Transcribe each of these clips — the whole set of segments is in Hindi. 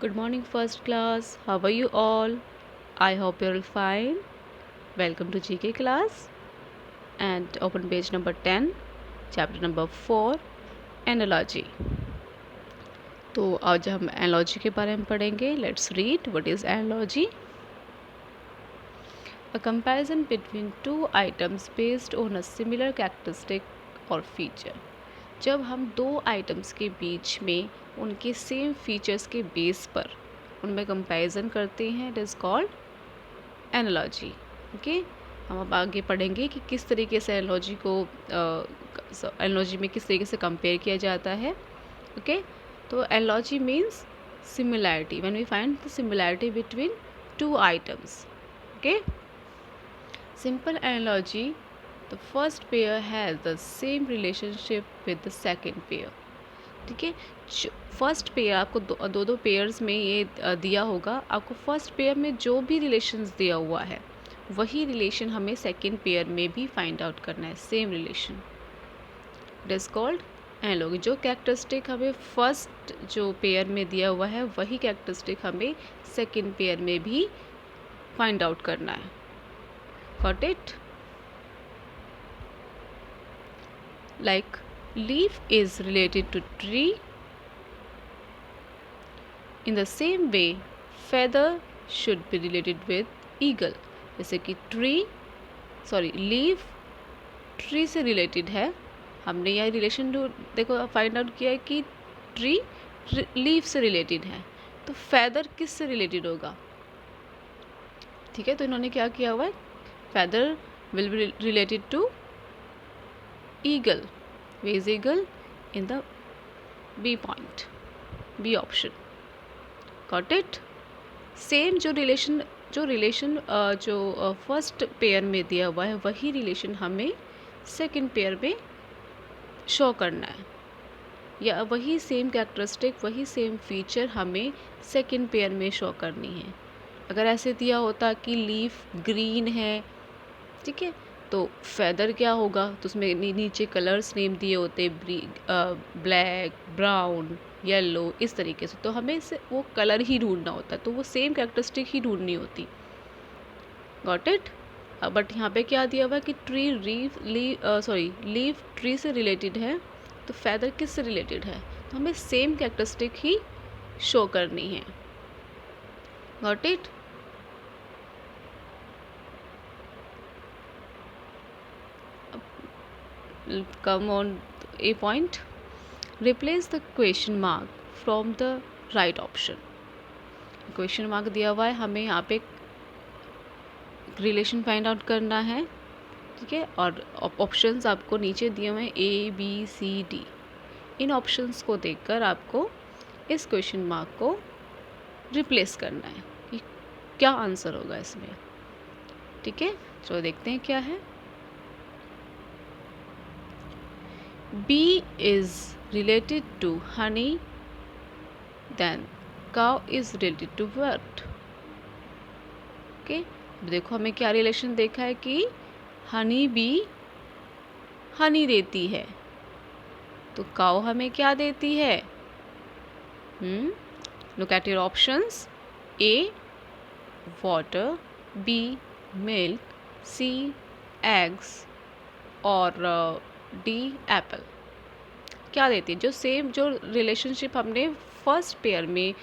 Good morning, first class. How are you all? I hope you're all fine. Welcome to GK class and open page number 10, chapter number 4, Analogy. तो आज हम एनालॉजी के बारे में पढ़ेंगे. Let's read what is analogy. A comparison between two items based on a similar characteristic or feature. जब हम दो आइटम्स के बीच में उनके सेम फीचर्स के बेस पर उनमें कंपैरिजन करते हैं, it is called analogy. Okay, हम अब आगे पढ़ेंगे कि किस तरीके से एनालॉजी में किस तरीके से कंपेयर किया जाता है. ओके, तो analogy means similarity when we find the similarity between two items. Okay, simple analogy, the first pair has the same relationship with the second pair. ठीक है, फर्स्ट पेयर आपको दो पेयर्स में ये दिया होगा. आपको फर्स्ट पेयर में जो भी रिलेशंस दिया हुआ है वही रिलेशन हमें सेकंड पेयर में भी फाइंड आउट करना है, same relation. It is called analogy. जो कैरेक्टरिस्टिक हमें फर्स्ट जो पेयर में दिया हुआ है वही कैरेक्टरिस्टिक हमें सेकंड पेयर में भी फाइंड आउट करना है. Got it? Like leaf is related to tree, in the same way feather should be related with eagle. जैसे कि लीफ ट्री से रिलेटेड है. हमने यह रिलेशन देखो फाइंड आउट किया है कि ट्री लीफ से रिलेटेड है, तो फेदर किस से रिलेटेड होगा? ठीक है, तो इन्होंने क्या किया हुआ है, feather will be related to eagle. Where is eagle? In the B point, B option. Got it? Same जो रिलेशन जो फर्स्ट पेयर में दिया हुआ है वही रिलेशन हमें सेकंड पेयर में शो करना है, या वही सेम कैरेक्टरिस्टिक वही सेम फीचर हमें सेकंड पेयर में शो करनी है. अगर ऐसे दिया होता कि लीफ ग्रीन है, ठीक है, तो फेदर क्या होगा, तो उसमें नीचे कलर्स नेम दिए होते, ब्लैक, ब्राउन, येलो, इस तरीके से. तो हमें से वो कलर ही ढूंढना होता है, तो वो सेम कैरेक्टरिस्टिक ही ढूंढनी होती. Got it? बट यहाँ पे क्या दिया हुआ है कि लीफ ट्री से रिलेटेड है, तो फेदर किस से रिलेटेड है, तो हमें सेम कैरेक्टरिस्टिक ही शो करनी है. Got it? Come on a point. Replace the question mark from the right option. Question mark दिया हुआ है, हमें यहाँ पे रिलेशन फाइंड आउट करना है. ठीक है, और ऑप्शंस आपको नीचे दिए हुए हैं ABCD. इन ऑप्शंस को देखकर आपको इस क्वेश्चन मार्क को रिप्लेस करना है कि क्या आंसर होगा इसमें. ठीक है, चलो देखते हैं क्या है. Bee is related to honey, then cow is related to what? Okay, देखो हमें क्या रिलेशन देखा है कि हनी बी हनी देती है, तो काउ हमें क्या देती है? Look at your options. A water, B milk, C eggs और D एप्पल. क्या देती है? जो रिलेशनशिप हमने फर्स्ट पेयर में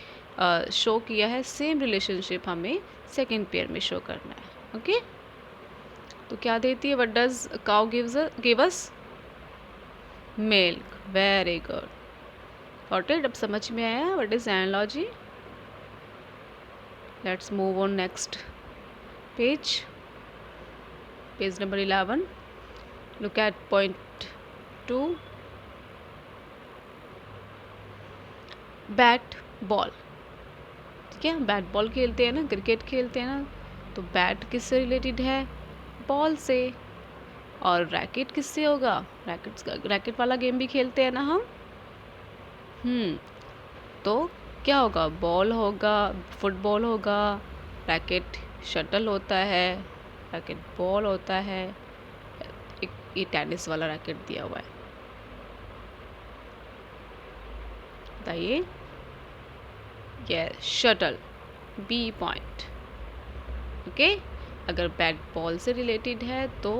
शो किया है, सेम रिलेशनशिप हमें सेकेंड पेयर में शो करना है. ओके, तो क्या देती है? What does cow give us? Milk. Very good. Got it? अब समझ में आया what is analogy. Let's move on next page number 11. Look at point 2. Bat ball. ठीक है, बैट बॉल खेलते हैं ना, क्रिकेट खेलते हैं ना, तो बैट किससे रिलेटेड है? बॉल से. और रैकेट किससे होगा? रैकेट वाला गेम भी खेलते हैं ना हम. तो क्या होगा? बॉल होगा, फुटबॉल होगा, रैकेट शटल होता है, रैकेट बॉल होता है, एक ये टेनिस वाला रैकेट दिया हुआ है. बताइए yes shuttle, B point. Okay, अगर बैट बॉल से रिलेटेड है तो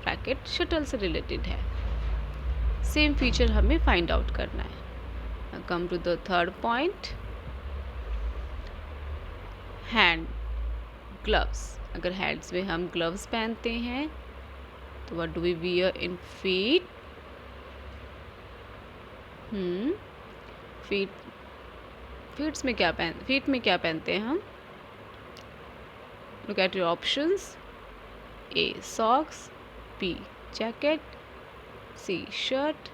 रैकेट शटल से रिलेटेड है। सेम फीचर हमें फाइंड आउट करना है। Come to the third point, hand gloves. अगर हैंड्स में हम ग्लव्स पहनते हैं तो what do we wear in feet? Feet feet में क्या पहनते हैं हम? Look at your options. A socks, B jacket, C shirt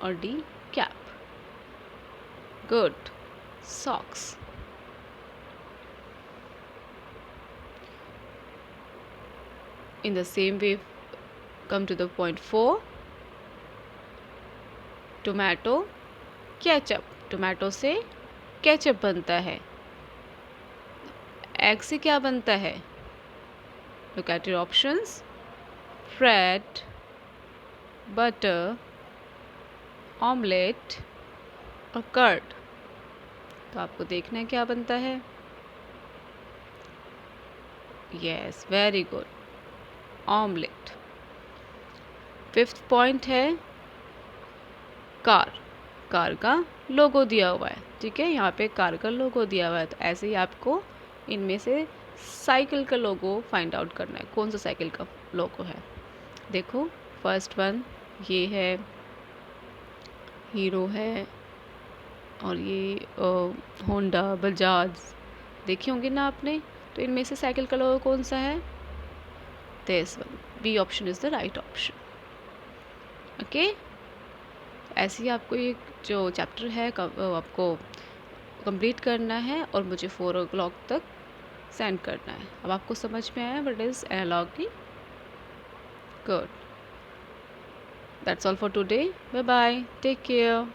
और D cap. Good, socks. In the same way, come to the point 4. Tomato, ketchup. Tomato से केचप बनता है। एग से क्या बनता है? Look at your options. Bread, butter, omelette और कर्ड। तो आपको देखना है क्या बनता है। Yes, very good, omelette. Fifth point है कार। कार का लोगो दिया हुआ है, ठीक है, यहाँ पे कार का लोगो दिया हुआ है। तो ऐसे ही आपको इनमें से साइकिल का लोगो फाइंड आउट करना है, कौन सा साइकिल का लोगो है। देखो, फर्स्ट वन ये है, हीरो है, और ये होंडा, बजाज देखी होंगे ना आपने। तो इनमें से साइकिल का लोगो कौन सा है? This one, B option is the right option. Okay, ऐसे ही आपको ये जो चैप्टर है आपको कंप्लीट करना है और मुझे 4 o'clock तक सेंड करना है। अब आपको समझ में आया what is analogy? Good, that's all for today. Bye bye, take care.